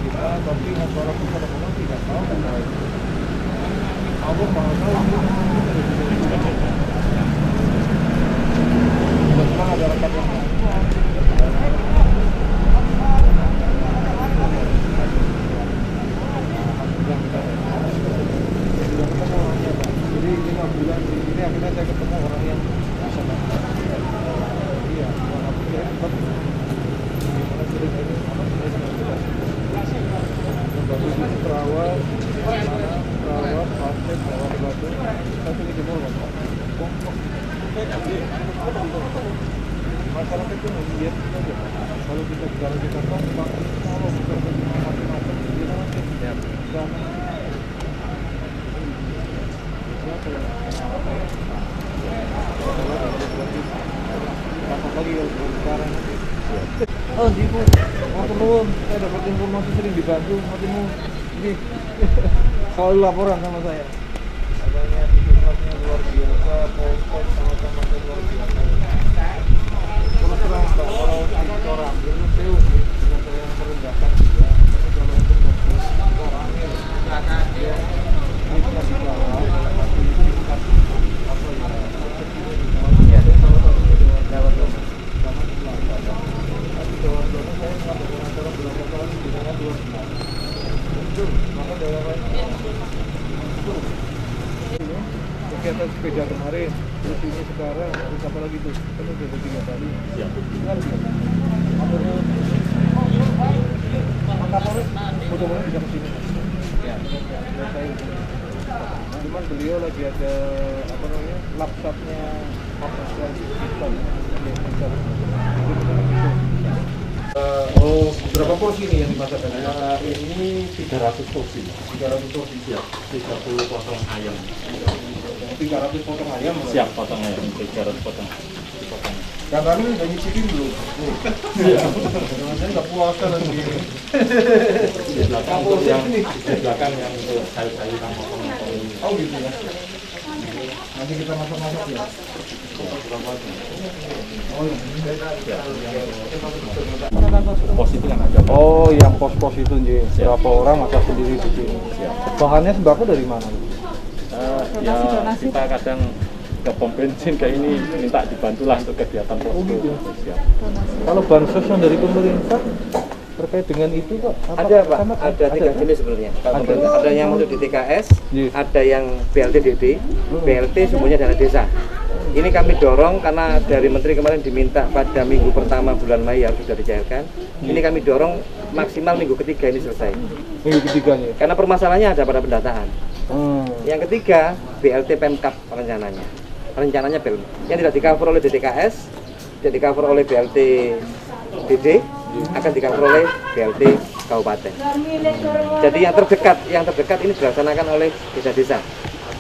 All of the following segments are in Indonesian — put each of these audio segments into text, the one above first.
kita, tapi masalah kita memang tidak tahu tentang itu. Aku mau tahu kebetulan ada rekan yang jadi 5 bulan ini akhirnya saya ketemu orang yang bisa bantu. Iya, aku kira cepat. Gimana sudah ini? Apa sudah jelas? Bagus itu perawat, perawat, pasien, perawat batu. Saya pilih jemur bapak. Masyarakat itu melihat saja. Kalau kita bicara kita kompak, kalau kita macam-macam, kita nanti jangan. Oh, Jiku, matur nuwun. Saya dapat informasi sering dibantu, matur nuwun. Ini selalu laporan sama saya. Adanya tugasnya luar biasa, polsek sama-sama luar biasa. Terus terang Pak, kalau sektor ambil itu bukan saya yang merendahkan juga, tapi kalau untuk bagus orangnya ya itu di bawah, tapi tingkat apa ya kecil di bawah ya salah satunya Dewan sama sebelah tapi Dewan saya melakukan acara berapa kali di mana 2 muncul maka daerah lain muncul kegiatan sepeda kemarin terus ini sekarang terus apa lagi tuh kan udah 3 kali ya tinggal Kapolres mudah-mudahan bisa kesini ya saya cuman beliau lagi ada apa namanya laptopnya operasi sistem oh berapa porsi nih yang dimasak ini 300 porsi 300 porsi siap 30 potong ayam 300 potong ayam siap potong ayam 300 potong dipotong. Kang Rani udah nyicipin belum? Iya. Saya nggak puasa lagi. Di belakang yang untuk sayur-sayur sama potong-potong. Oh gitu ya. Nanti kita masak-masak ya. Oh iya. Pos itu kan ada. Oh, yang pos-pos itu nih. Berapa orang masak sendiri di sini? Bahannya sembako dari mana? Ya kita kadang ke pom bensin kayak ini minta dibantulah untuk kegiatan posko. Gitu. Siap. Kalau bansos yang dari pemerintah terkait dengan itu Pak? Ada Pak, ada 3 jenis sebenarnya. Ada yang masuk di TKS, ada yang BLT-DD, BLT semuanya dana desa. Ini kami dorong karena dari Menteri kemarin diminta pada minggu pertama bulan Mei harus sudah dicairkan. Ini kami dorong maksimal minggu ketiga ini selesai. Minggu ketiganya. Karena permasalahannya ada pada pendataan. Yang ketiga BLT Pemkab rencananya yang tidak di-cover oleh DTKS, tidak di-cover oleh BLT DD, akan di-cover oleh BLT Kabupaten. Jadi yang terdekat ini dilaksanakan oleh desa-desa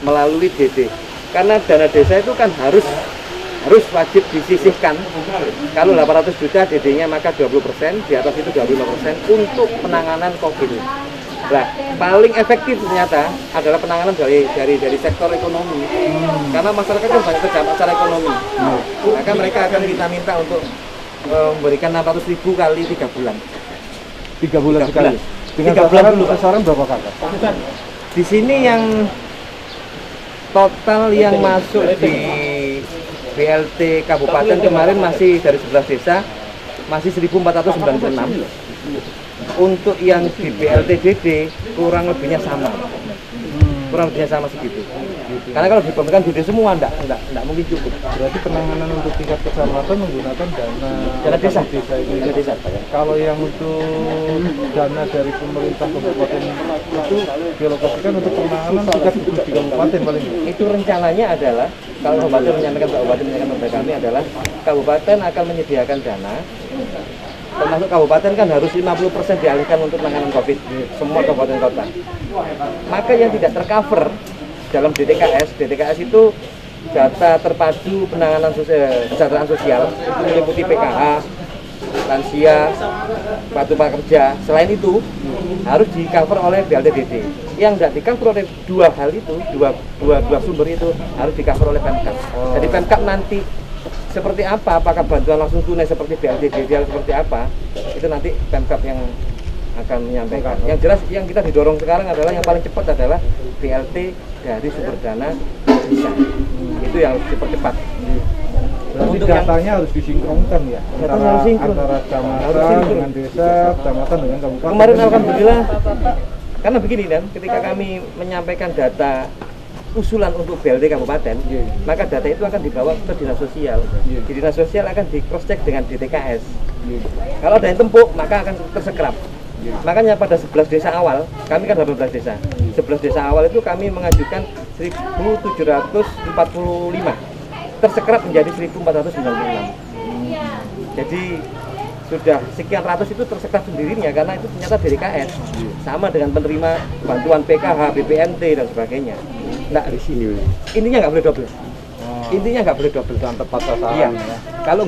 melalui DD. Karena dana desa itu kan harus wajib disisihkan. Kalau 800 juta DD-nya maka 20%, di atas itu 25% untuk penanganan COVID. Nah, paling efektif ternyata adalah penanganan dari sektor ekonomi. Karena masyarakat kan banyak terdampak secara ekonomi. Maka mereka akan kita minta untuk memberikan 600.000 kali 3 bulan. 3 bulan sekali. Dengan 3 bulan dulu. sasaran berapa kakak? Di sini yang total yang masuk di BLT Kabupaten kemarin masih dari 11 desa masih 1.496. Untuk yang di BLT DD kurang lebihnya sama segitu. Karena kalau dibandingkan DD semua enggak mungkin cukup. Berarti penanganan untuk tingkat kecamatan menggunakan dana desa ini. desa. Kalau yang untuk dana dari pemerintah kabupaten itu dialokasikan untuk penanganan tingkat di kabupaten paling. Itu rencananya adalah kalau kabupaten menyampaikan kepada kami adalah kabupaten akan menyediakan dana. Termasuk kabupaten kan harus 50% dialihkan untuk penanganan COVID semua kabupaten kota. Maka yang tidak tercover dalam DTKS itu data terpadu penanganan kesejahteraan sosial itu meliputi PKH, lansia, kartu prakerja. Selain itu harus di cover oleh BLTDD. Yang tidak di cover oleh dua hal itu, dua sumber itu harus di cover oleh Pemkab. Jadi Pemkab nanti seperti apa, apakah bantuan langsung tunai seperti BLTDD atau seperti apa, itu nanti Pemkab yang akan menyampaikan. Yang jelas yang kita didorong sekarang adalah yang paling cepat adalah BLT dari sumber dana desa. Itu yang harus dipercepat. Berarti Untuk datanya harus disinkronkan ya, Datanya harus sinkron. antara Harus kecamatan sinkron. dengan desa, kecamatan dengan kabupaten. Kemarin alhamdulillah, karena begini kan, ketika kami menyampaikan data usulan untuk BLT kabupaten, Iya. maka data itu akan dibawa ke dinas sosial. Iya. Di dinas sosial akan di cross check dengan DTKS. Iya. Kalau ada yang tempuk, maka akan tersekrap. Iya. Makanya pada 11 desa awal, kami kan 18 desa. 11 desa awal itu kami mengajukan 1.745. Tersekrap menjadi 1.496. Jadi sudah sekian ratus itu tersekrap sendirinya karena itu ternyata DTKS. Sama dengan penerima bantuan PKH, BPNT dan sebagainya. Nah, Di sini. intinya nggak boleh double. Intinya nggak boleh double. Dan tepat sasaran Iya. ya. Kalau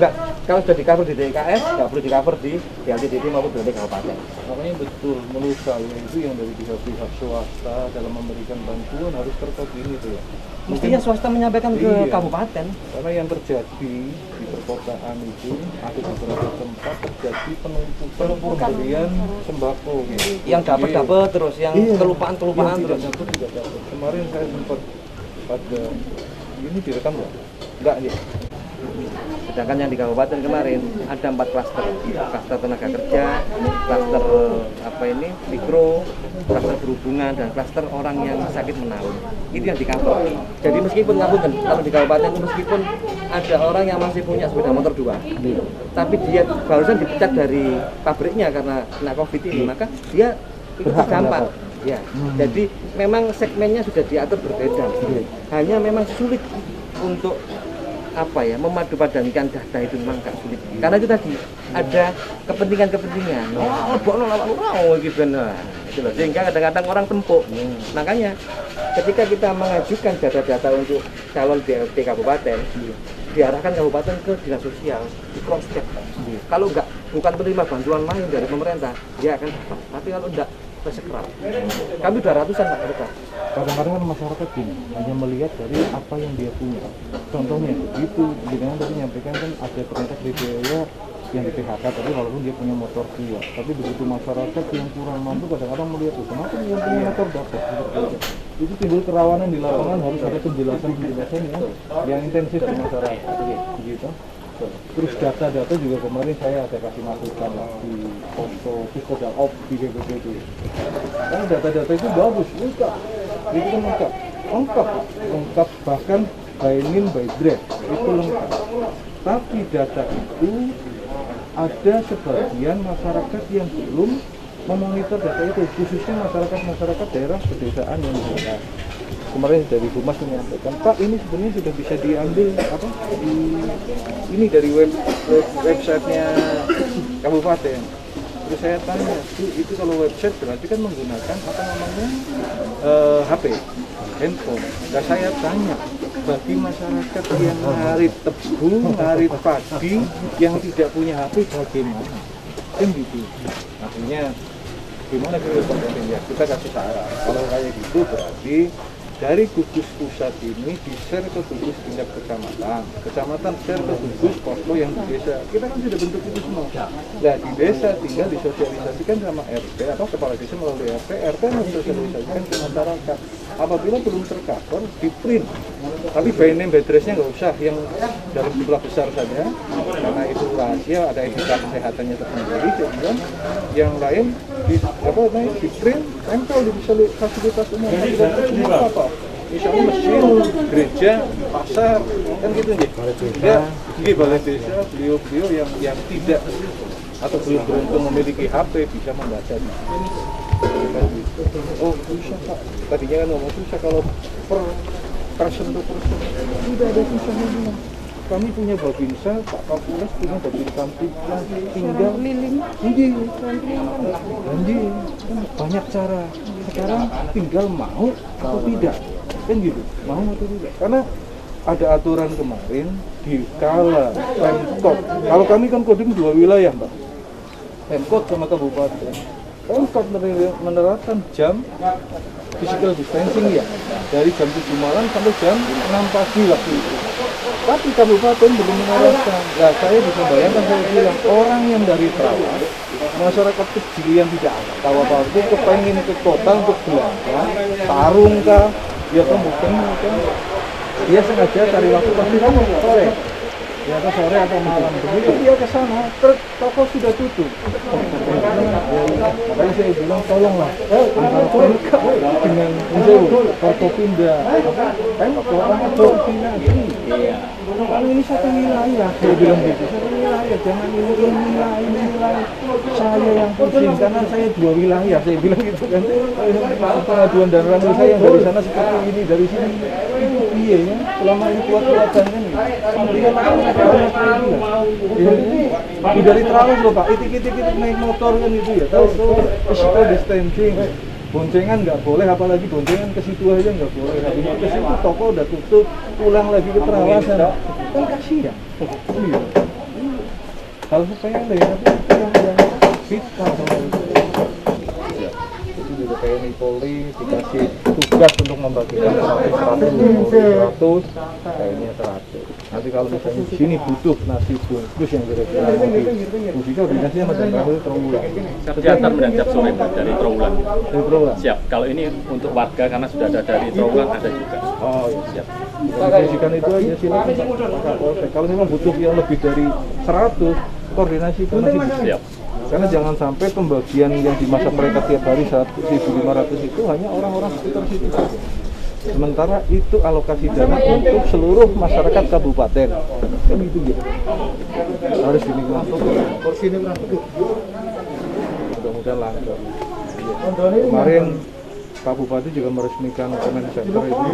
sudah di cover di DTKS, nggak perlu di cover di BLT maupun BLT kabupaten. Makanya betul menurut saya itu yang dari pihak swasta dalam memberikan bantuan harus terkait ini tuh ya. Mestinya swasta menyampaikan ke Iya. kabupaten. Karena yang terjadi di perkotaan itu ada beberapa tempat terjadi penumpukan pemberian sembako gitu. Yang dapat terus, yang Iya. kelupaan Yang terus. tidak dapat tidak dapat. Kemarin saya sempat pada ini direkam nggak? Enggak ya. Sedangkan yang di kabupaten kemarin ada 4 klaster, klaster tenaga kerja, klaster mikro, klaster berhubungan dan klaster orang yang sakit menaun. Itu yang di cover. Jadi meskipun ngapunten, kalau di kabupaten itu meskipun ada orang yang masih punya sepeda motor 2, tapi dia barusan dipecat dari pabriknya karena kena COVID ini, maka dia itu terdampak. Ya, jadi memang segmennya sudah diatur berbeda. Hanya memang sulit untuk memadupadankan data itu memang agak sulit. Karena itu tadi ada kepentingan-kepentingan. Sehingga kadang-kadang orang tempuk. Makanya ketika kita mengajukan data-data untuk calon BLT kabupaten, diarahkan kabupaten ke dinas sosial, di cross check. Kalau bukan penerima bantuan lain dari pemerintah, dia akan dapat. Tapi kalau enggak, tersekrap. Kami udah ratusan Pak mereka. Kadang-kadang kan masyarakat gini, hanya melihat dari apa yang dia punya. Contohnya begitu, dengan tadi menyampaikan kan ada ternyata kriteria yang di PHK, tapi walaupun dia punya motor tua, tapi begitu masyarakat yang kurang mampu kadang-kadang melihat kenapa yang punya motor dapat seperti itu. Itu timbul kerawanan di lapangan, harus ada penjelasan yang intensif di masyarakat, gitu. Terus data-data juga kemarin saya ada kasih masukan di foto Puskodal Op di BPP itu. Karena data-data itu bagus, lengkap. Itu kan lengkap bahkan by name by address itu lengkap. Tapi data itu ada sebagian masyarakat yang belum memonitor data itu, khususnya masyarakat daerah pedesaan yang ada. Kemarin dari Humas menyampaikan, Pak ini sebenarnya sudah bisa diambil ini dari websitenya kabupaten. Terus saya tanya, itu kalau website berarti kan menggunakan HP, handphone. Dan saya tanya, bagi masyarakat yang ngarit tebu, ngarit padi, yang tidak punya HP bagaimana? Kan gitu. Akhirnya gimana kita kita kasih saran. Kalau kayak gitu berarti dari gugus pusat ini di-share ke gugus tingkat kecamatan share ke gugus posko yang di desa. Kita kan sudah bentuk itu semua. Nah di desa tinggal disosialisasikan sama RT atau kepala desa melalui RT mensosialisasikan ke masyarakat. Apabila belum tercover, di print. Tapi by name by address-nya nggak usah, yang dalam jumlah besar saja, karena itu rahasia, ada etika kesehatannya tersendiri. Sehingga yang lain di print, tempel di fasilitas umum. Apa? Misalnya mesin, gereja, pasar, kan gitu nih. Di balai desa, beliau yang tidak atau belum beruntung memiliki HP bisa membaca. Oh susah Pak, tadinya kan ngomong susah kalau per person to person. Tidak ada susahnya juga. Kami punya Babinsa, Pak Kapolres punya Babinsa tinggal liling. Banyak cara. Sekarang tinggal mau atau tidak, kan gitu. Mau atau tidak. Karena ada aturan kemarin di kala Pemkot. Kalau kami kan koding 2 wilayah, Mbak. Pemkot sama kabupaten. Pemkot menerapkan jam physical distancing ya, dari jam 7 malam sampai jam 6 pagi waktu itu. Tapi kabupaten belum menerapkan. Nah, saya bisa bayangkan, saya bilang orang yang dari Trawang masyarakat kecil yang tidak tahu apa-apa itu kepengen ke kota untuk belanja, tarung kah, ya kan bukan dia sengaja cari waktu pasti kamu sore. Ya atau sore atau malam begitu dia ke sana, toko sudah tutup. Makanya saya bilang tolonglah antara Pemkab dengan Forkopimda kalau ini satu wilayah, saya bilang gitu, satu wilayah, jangan ini wilayah saya yang pusing karena saya 2 wilayah, saya bilang gitu kan. Pengaduan dan ranul saya yang dari sana seperti ini, dari sini itu iya ya, selama ini kuat-kuatan kan dari terawih loh Pak, itik-itik naik motor kan itu ya, tahu physical distancing, boncengan nggak boleh, apalagi boncengan ke situ aja nggak boleh. Habis itu ke situ toko udah tutup, pulang lagi ke Trawasan, kan kasihan. Iya. Kalau saya lihat itu yang fiskal sama itu. Itu juga TNI Polri dikasih tugas untuk membagikan 100, kayaknya 100. Nanti kalau misalnya di sini butuh nasi bungkus yang kira-kira mau difungsi, koordinasinya macam terakhir Trawulan. Siap diantar dan siap sore dari Trawulan. Dari Trawulan. Siap. Kalau ini untuk warga karena sudah ada dari Trawulan ada juga. Oh iya siap. Koordinasikan itu aja silakan Pak Kapolsek. Kalau memang butuh yang lebih dari 100, koordinasi itu masih siap. Karena jangan sampai pembagian yang dimasak mereka tiap hari 1.500 itu hanya orang-orang sekitar situ saja. Sementara itu alokasi dana untuk seluruh masyarakat kabupaten. Kan gitu ya. Harus dinikmati. Porsinya berapa tuh? Mudah-mudahan lancar. Kemarin Pak Bupati juga meresmikan comment center itu.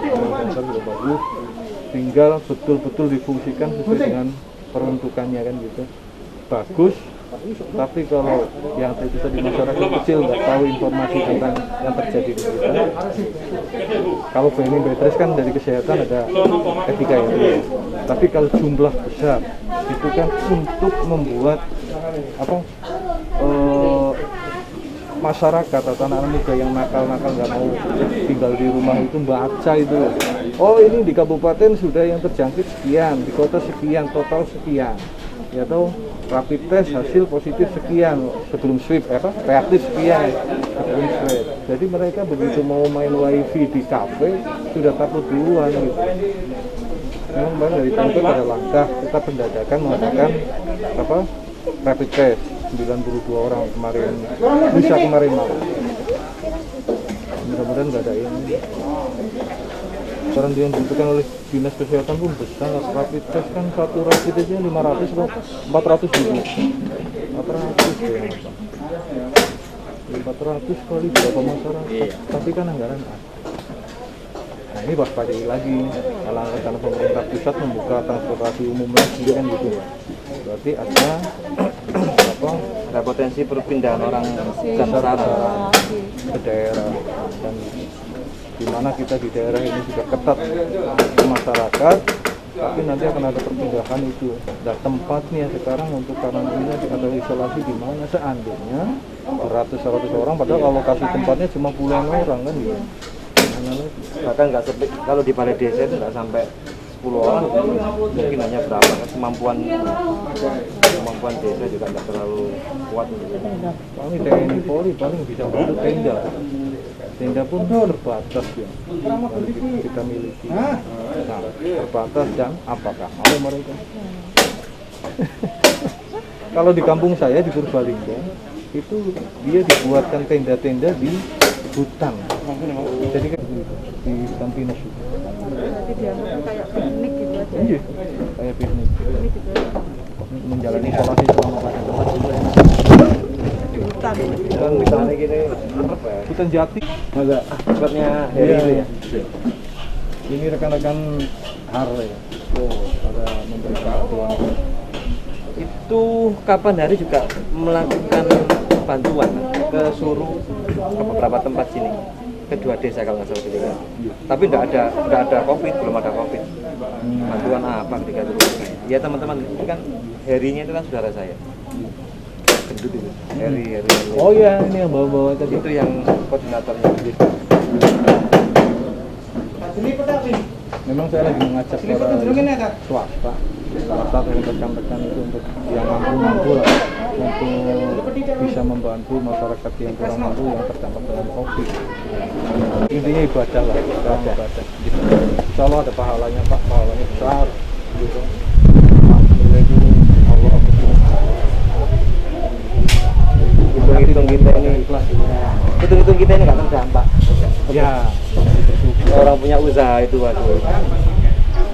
Comment center juga bagus. Tinggal betul-betul difungsikan sesuai dengan peruntukannya kan gitu. Bagus. Tapi kalau yang itu tadi masyarakat kecil nggak tahu informasi tentang yang terjadi di kita. Kalau BNI Betres kan dari kesehatan ada etika ya. Tapi kalau jumlah besar itu kan untuk membuat apa masyarakat atau anak-anak muda yang nakal-nakal nggak mau tinggal di rumah itu baca itu. Oh ini di kabupaten sudah yang terjangkit sekian, di kota sekian, total sekian. Ya tahu rapid test hasil positif sekian sebelum swab reaktif sekian sebelum swab. Jadi mereka begitu mau main wifi di kafe sudah takut duluan gitu. Memang dari Pemkab ada langkah kita pendadakan mengadakan rapid test 92 orang kemarin bisa kemarin malam. Mudah-mudahan nggak ada ini. Barang yang dibutuhkan oleh dinas kesehatan pun besar. Rapid test kan satu rapid aja 500 atau 400 ribu. 400 ya. 400 kali berapa masyarakat? Tapi kan anggaran ada. Nah ini waspadai lagi. Karena pemerintah pusat membuka transportasi umum lagi kan gitu. Berarti ada potensi perpindahan orang ke daerah dan di mana kita di daerah ini sudah ketat ke masyarakat, tapi nanti akan ada perpindahan itu. Dan tempatnya sekarang untuk karantina atau isolasi di mana seandainya beratus-ratus orang, padahal alokasi tempatnya cuma puluhan orang kan gitu. Bahkan nggak sepi, kalau di balai desa itu nggak sampai 10 orang, mungkin hanya berapa kan kemampuan desa juga nggak terlalu kuat. Kami TNI Polri paling bisa bantu tenda pun terbatas ya kita miliki. Nah, terbatas dan apakah mau mereka? Kalau di kampung saya di Purbalingga itu dia dibuatkan tenda-tenda di hutan. Jadi kan di hutan pinus itu. Jadi dianggap kayak piknik gitu aja. Iya, kayak piknik. Menjalani isolasi selama pada tempat juga. Di hutan. Kan misalnya gini, Hutan jati. agak tempatnya dari itu ya. Ini rekan-rekan HAR ya. Pada memberi bantuan. Itu kapan hari juga melakukan bantuan ke seluruh ke beberapa tempat sini, kedua desa kalau nggak salah ketika. Tapi nggak ada COVID, belum ada COVID. Bantuan apa ketika itu? Ya teman-teman, ini kan Herinya itu kan saudara saya. Gendut itu, Heri. Oh iya, ini yang bawa-bawa tadi. Itu yang koordinatornya. Memang saya lagi mengajak para swasta masa rekan-rekan itu untuk yang mampu lah, untuk bisa membantu masyarakat yang kurang mampu yang terdampak dengan COVID. Intinya ibadah lah, ibadah. Gitu. Insya Allah ada pahalanya Pak, pahalanya besar. Gitu. Allah Hitung-hitung kita ini, hitung-hitung kita ini nggak terdampak. ya, Orang punya usaha itu, waduh.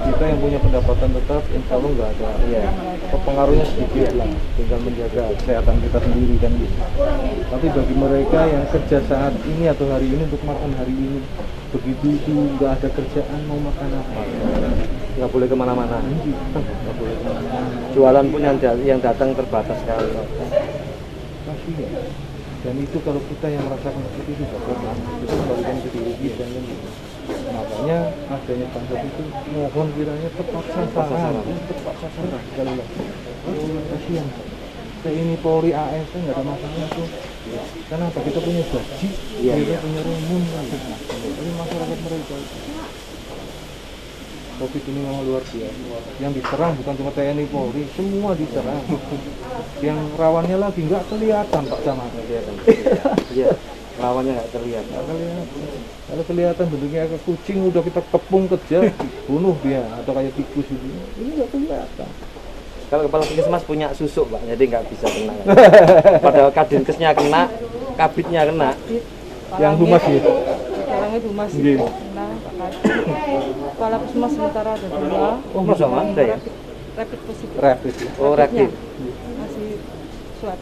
kita yang punya pendapatan tetap, insya Allah nggak ada. Iya. Pengaruhnya sedikit lah, tinggal menjaga kesehatan kita sendiri kan gitu. Tapi bagi mereka yang kerja saat ini atau hari ini untuk makan hari ini, begitu itu nggak ada kerjaan mau makan apa? Nggak boleh kemana-mana. Nggak boleh kemana-mana. Jualan pun yang datang terbatas sekali. Kasihan. Dan itu kalau kita yang merasakan seperti itu nggak pernah, kita kembalikan ke diri kita kan gitu. Makanya adanya bansos itu mohon kiranya tepat sasaran, tepat sasaran sekali lagi. Kasihan. Kayak ini Polri ASN nggak ada masalah tuh. Karena apa? Kita punya gaji, kita punya rumun kan. Jadi masyarakat mereka itu. COVID ini memang luar biasa. Yang diserang bukan cuma TNI Polri, semua diserang. Yang rawannya lagi nggak kelihatan Pak Camat. Iya, lawannya nggak terlihat. Nggak kelihatan. Kalau kelihatan bentuknya kayak kucing udah kita kepung kejar, bunuh dia atau kayak tikus itu. Ini nggak kelihatan. Kalau kepala puskesmas punya susuk Pak, jadi nggak bisa kena. Padahal kadinkesnya kena, kabitnya kena. Yang humas ya. Orangnya humas Iya. nah kepala puskesmas sementara ada 2. Oh, masa ada ya? Rapid positif. Rapid. Oh, rapid. Masih swab.